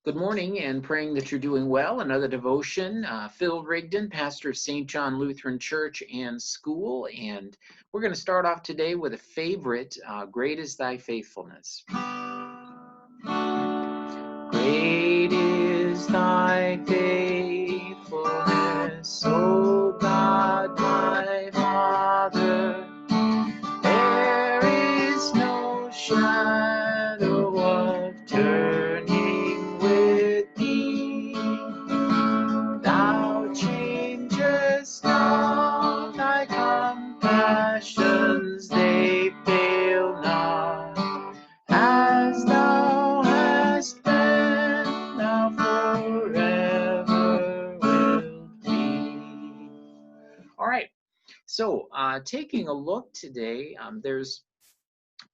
Good morning, and praying that you're doing well. Another devotion. Phil Rigdon, pastor of St. John Lutheran Church and School. And we're going to start off today with a favorite, Great is Thy Faithfulness. Great is Thy faithfulness, O God, my Father. There is no shadow of turning with thee. Thou changest not, thy compassions, they fail not. As thou hast been, thou forever wilt be. All right. So, taking a look today, there's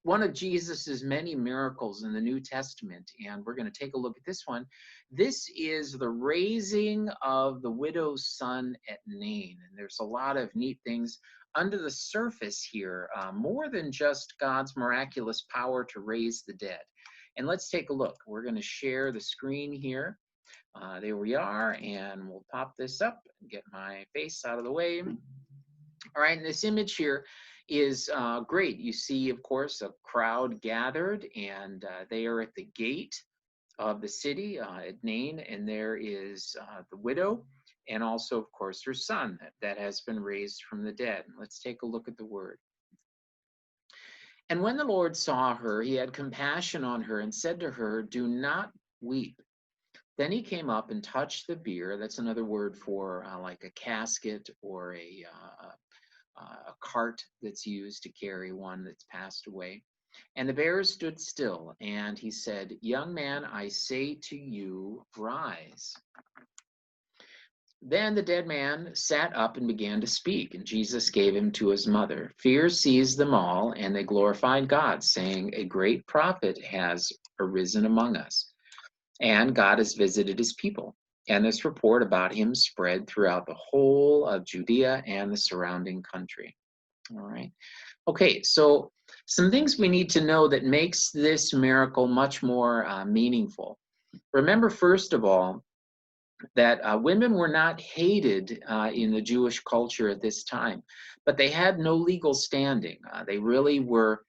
one of Jesus's many miracles in the New Testament, and we're going to take a look at this one. This is the raising of the widow's son at Nain, and there's a lot of neat things under the surface here, more than just God's miraculous power to raise the dead. And let's take a look. We're going to share the screen here. There we are, and we'll pop this up and get my face out of the way. All right, and this image here is great. You see, of course, a crowd gathered, and they are at the gate of the city at Nain, and there is the widow, and also, of course, her son that has been raised from the dead. Let's take a look at the word. And when the Lord saw her, he had compassion on her and said to her, "Do not weep." Then he came up and touched the bier. That's another word for like a casket or a cart that's used to carry one that's passed away. And the bearer stood still, and he said, "Young man, I say to you, rise." Then the dead man sat up and began to speak, and Jesus gave him to his mother. Fear seized them all, and they glorified God, saying, "A great prophet has arisen among us, and God has visited his people." And this report about him spread throughout the whole of Judea and the surrounding country. All right. Okay, so some things we need to know that makes this miracle much more meaningful. Remember, first of all, that women were not hated in the Jewish culture at this time, but they had no legal standing. They really were.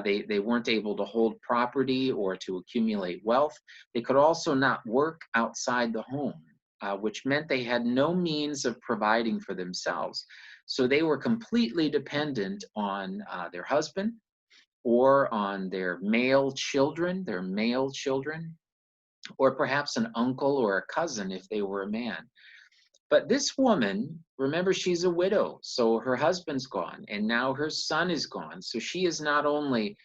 They weren't able to hold property or to accumulate wealth. They could also not work outside the home, which meant they had no means of providing for themselves. So they were completely dependent on their husband or on their male children, or perhaps an uncle or a cousin if they were a man. But this woman, remember, she's a widow, so her husband's gone, and now her son is gone. So she is not only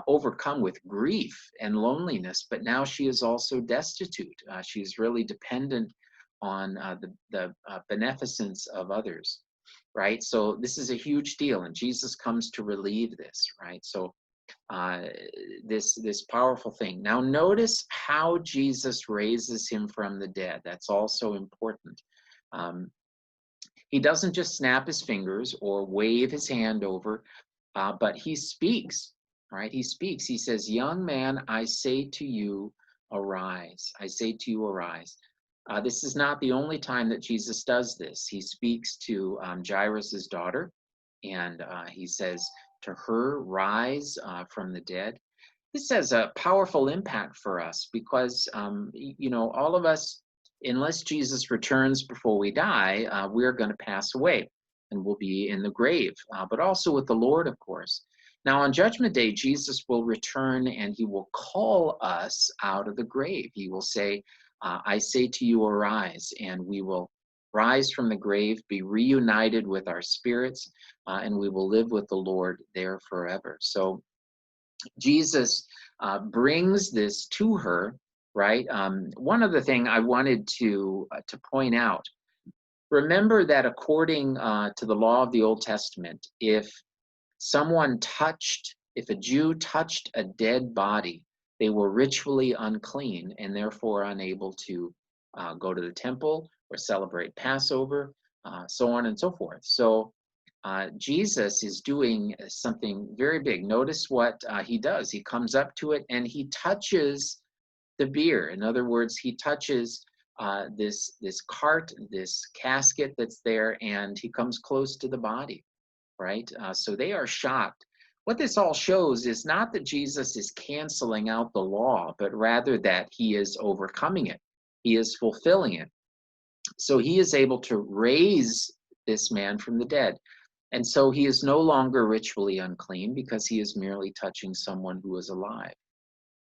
overcome with grief and loneliness, but now she is also destitute. She is really dependent on the beneficence of others, right? So this is a huge deal, and Jesus comes to relieve this, right? So this powerful thing. Now notice how Jesus raises him from the dead. That's also important. He doesn't just snap his fingers or wave his hand over, but he speaks, right? He speaks. He says, "Young man, I say to you, arise." I say to you, arise. This is not the only time that Jesus does this. He speaks to Jairus' daughter, and he says to her, "Rise from the dead." This has a powerful impact for us because, all of us, unless Jesus returns before we die, we're going to pass away and we'll be in the grave, but also with the Lord, of course. Now, on Judgment Day, Jesus will return and he will call us out of the grave. He will say, "I say to you, arise," and we will rise from the grave, be reunited with our spirits, and we will live with the Lord there forever. So Jesus brings this to her, right? One other thing I wanted to point out, remember that according to the law of the Old Testament, if a Jew touched a dead body, they were ritually unclean and therefore unable to go to the temple or celebrate Passover, so on and so forth. So Jesus is doing something very big. Notice what he does. He comes up to it and he touches the bier. In other words, he touches this cart, this casket that's there, and he comes close to the body, right? So they are shocked. What this all shows is not that Jesus is canceling out the law, but rather that he is overcoming it. He is fulfilling it. So he is able to raise this man from the dead. And so he is no longer ritually unclean because he is merely touching someone who is alive.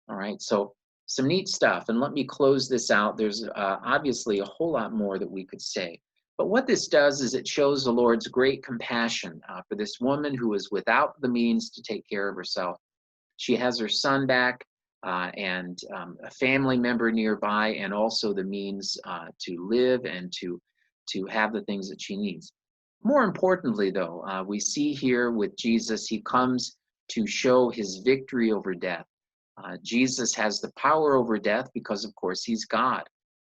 All right, so some neat stuff. And let me close this out. There's obviously a whole lot more that we could say. But what this does is it shows the Lord's great compassion for this woman who is without the means to take care of herself. She has her son back and a family member nearby, and also the means to live and to have the things that she needs. More importantly, though, we see here with Jesus, he comes to show his victory over death. Jesus has the power over death because, of course, he's God,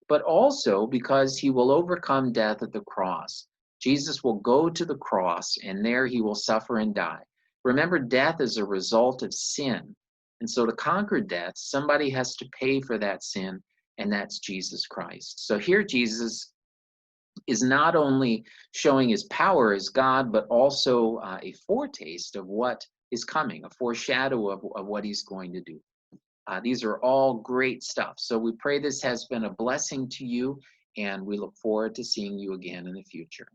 but also because he will overcome death at the cross. Jesus will go to the cross, and there he will suffer and die. Remember, death is a result of sin. And so to conquer death, somebody has to pay for that sin, and that's Jesus Christ. So here Jesus is not only showing his power as God, but also a foretaste of what is coming, a foreshadow of what he's going to do. These are all great stuff. So we pray this has been a blessing to you, and we look forward to seeing you again in the future.